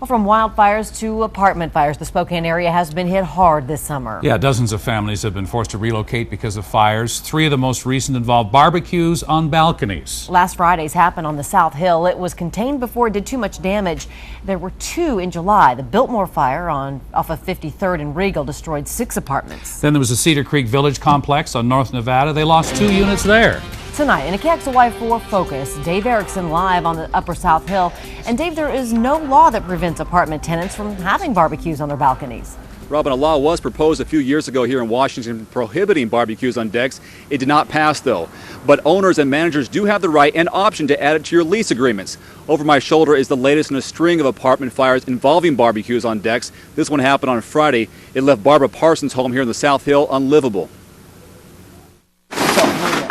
Well, from wildfires to apartment fires, the Spokane area has been hit hard this summer. Yeah, dozens of families have been forced to relocate because of fires. 3 of the most recent involved barbecues on balconies. Last Friday's happened on the South Hill. It was contained before it did too much damage. There were 2 in July. The Biltmore fire off of 53rd and Regal destroyed 6 apartments. Then there was the Cedar Creek Village complex on North Nevada. They lost 2 units there. Tonight in a KXLY 4 Focus, Dave Erickson live on the Upper South Hill. And Dave, there is no law that prevents apartment tenants from having barbecues on their balconies. Robin, a law was proposed a few years ago here in Washington prohibiting barbecues on decks. It did not pass, though. But owners and managers do have the right and option to add it to your lease agreements. Over my shoulder is the latest in a string of apartment fires involving barbecues on decks. This one happened on Friday. It left Barbara Parsons' home here in the South Hill unlivable.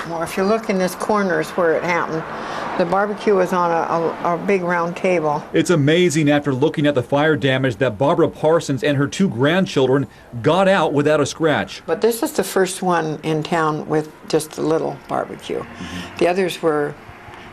More. If you look in this corner is where it happened. The barbecue was on a big round table. It's amazing after looking at the fire damage that Barbara Parsons and her 2 grandchildren got out without a scratch. But this is the first one in town with just a little barbecue. The others were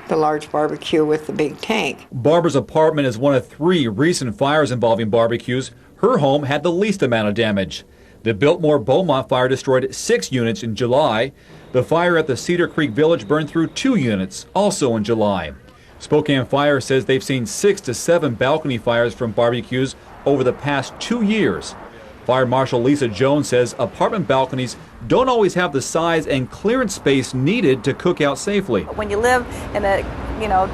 the large barbecue with the big tank. Barbara's apartment is one of 3 recent fires involving barbecues. Her home had the least amount of damage. The Biltmore Beaumont fire destroyed 6 units in July. The fire at the Cedar Creek Village burned through 2 units, also in July. Spokane Fire says they've seen 6 to 7 balcony fires from barbecues over the past 2 years. Fire Marshal Lisa Jones says apartment balconies don't always have the size and clearance space needed to cook out safely. When you live in a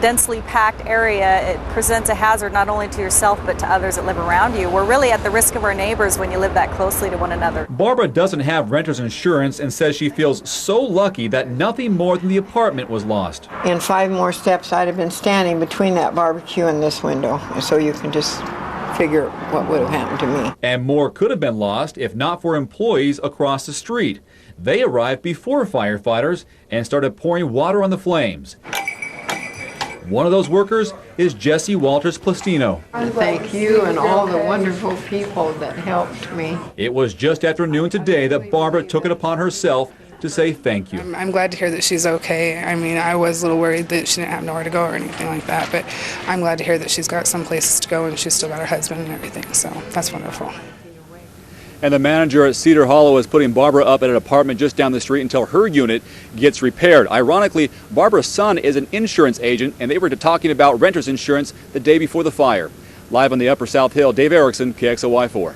densely packed area, it presents a hazard not only to yourself but to others that live around you. We're really at the risk of our neighbors when you live that closely to one another. Barbara doesn't have renter's insurance and says she feels so lucky that nothing more than the apartment was lost. In 5 more steps, I'd have been standing between that barbecue and this window, so you can just figure what would have happened to me. And more could have been lost if not for employees across the street. They arrived before firefighters and started pouring water on the flames. One of those workers is Jesse Walters Plastino. Thank you and all the wonderful people that helped me. It was just after noon today that Barbara took it upon herself to say thank you. I'm glad to hear that she's okay. I mean, I was a little worried that she didn't have nowhere to go or anything like that, but I'm glad to hear that she's got some places to go and she's still got her husband and everything, so that's wonderful. And the manager at Cedar Hollow is putting Barbara up at an apartment just down the street until her unit gets repaired. Ironically, Barbara's son is an insurance agent, and they were talking about renter's insurance the day before the fire. Live on the Upper South Hill, Dave Erickson, KXLY 4.